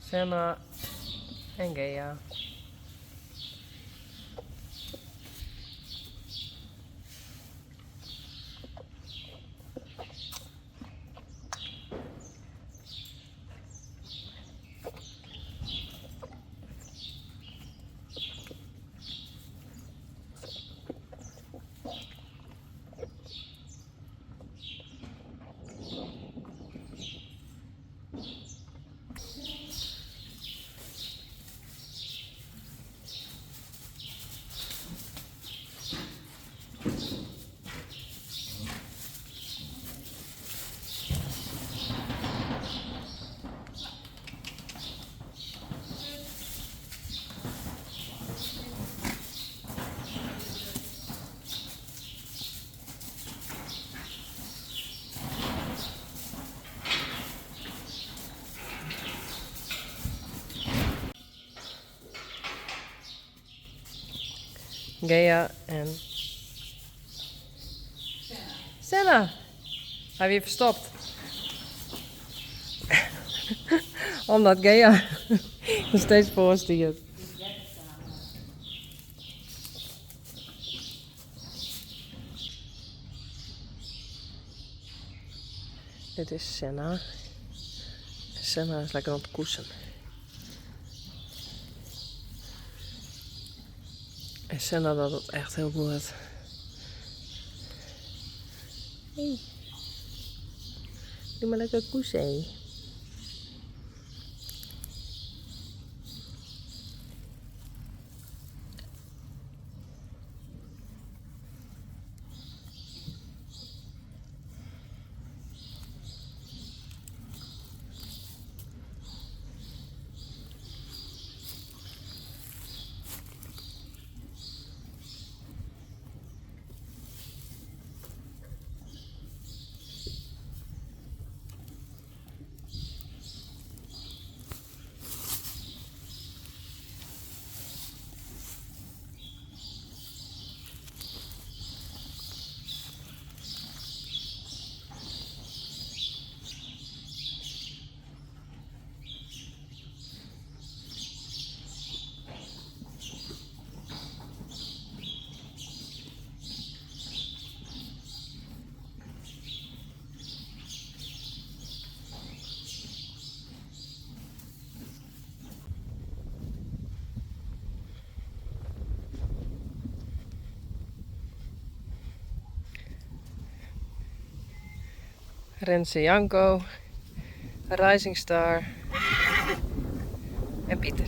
Senna en Gea. Gea en Senna. Hij weer verstopt. Omdat Gea nog steeds voorstiert. Dit is Senna. Senna is lekker aan het koersen. En Senna dat het echt heel goed. Hey. Doe maar lekker koersen. Renze Janko, Rising Star en Pieter.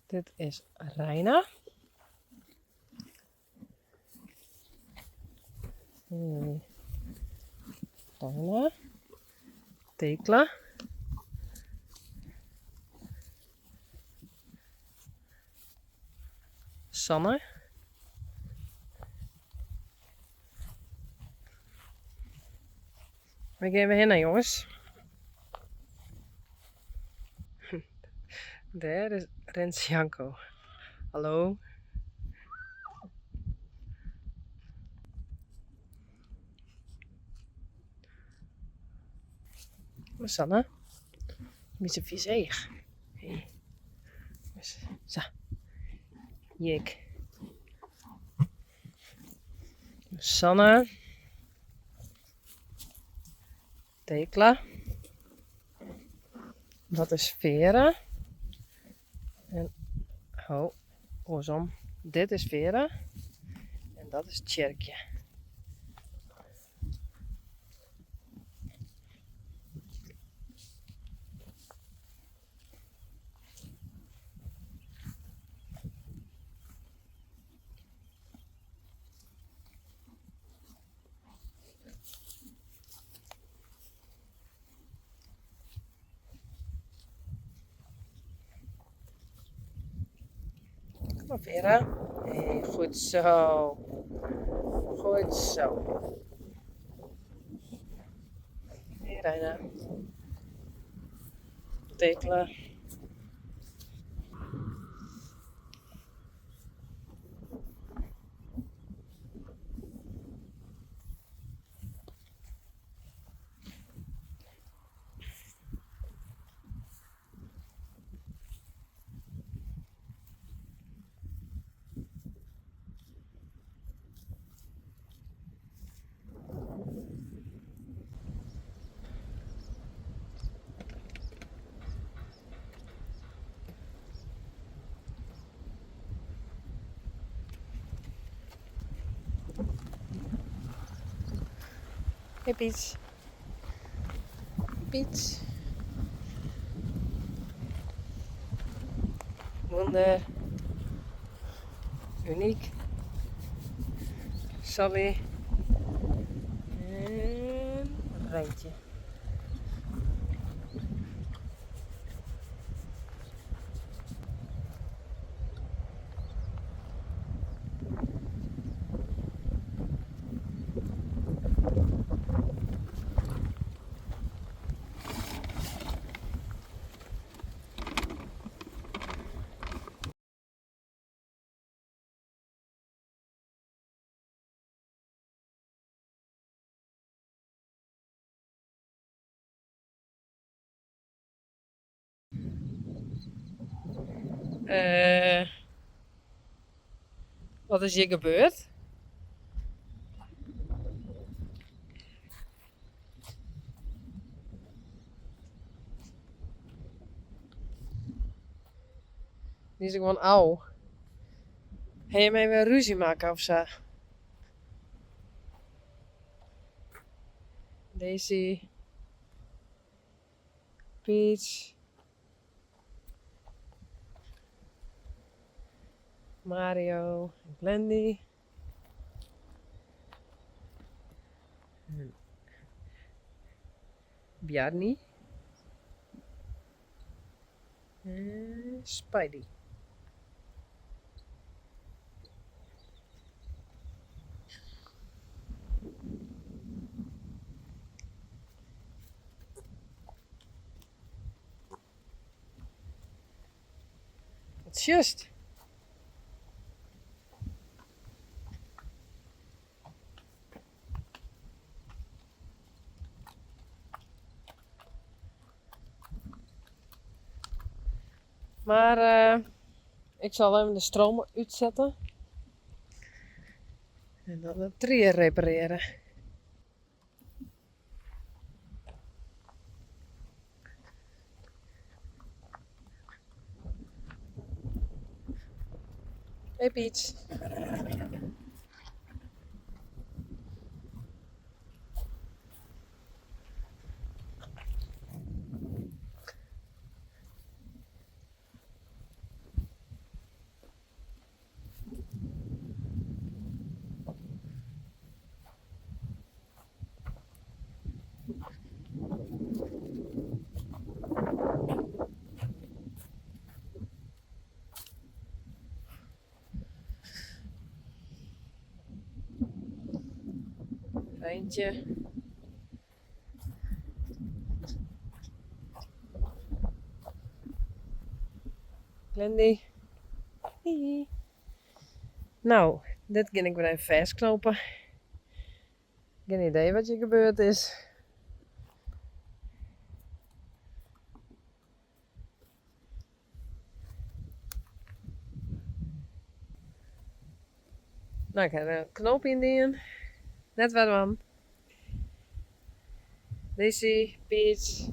Dit is Reina. Reina. Tekla. Sanne. Waar gaan we heen, jongens? Daar is Rens Janko. Hallo. Sanne. Met zijn vies eeg. Hey. Zo. Jik. Sanne. Tekla. Dat is Vera. En oorsom. Dit is Vera. En dat is Tjerkje. Kom maar Vera. Hey, goed zo. Goed zo. Hey Reina. Tekla. Hey Piet. Piet. Wonder. Uniek. Sally. En Rijntje. Wat is hier gebeurd? Die is gewoon oud. Ga je mij weer ruzie maken of zo? Daisy. Peach. Mario. Glendy. Bjarni. En Spidey. Het is juist. Maar ik zal even de stroom uitzetten. En dan de trier repareren. Hey Piet. Eentje. Glendy. Hie. Nou, dit ging ik weer even vastknopen. Geen idee wat hier gebeurd is. Nou, ik heb een knoop in die. Net wat van. Daisy, Peach,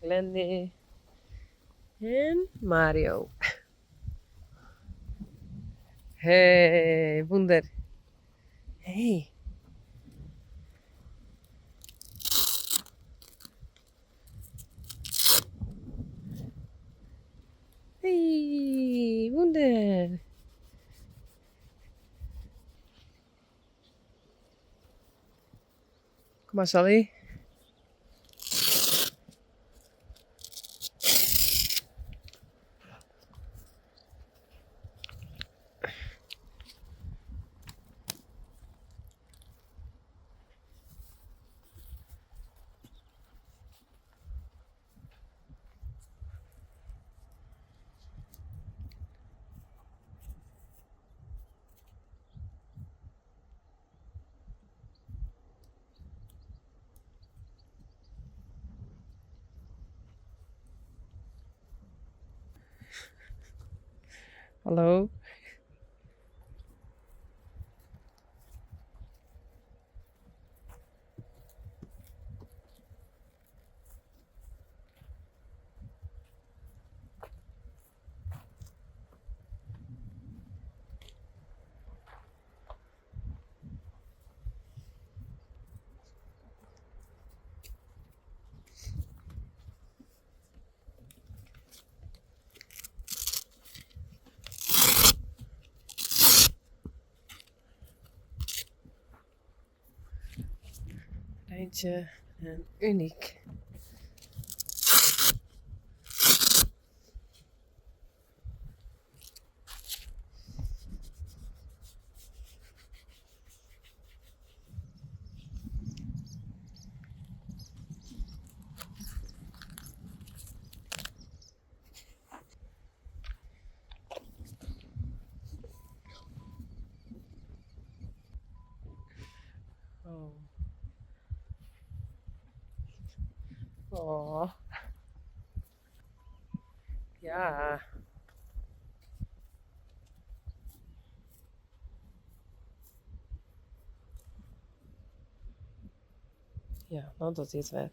Glendy en Mario. Hey, Wunder. Hey. Hey, Wunder. Kom maar, Sally. Hallo. Eentje en uniek. Oh. Oh. Ja. Ja, dan doet hij het weer.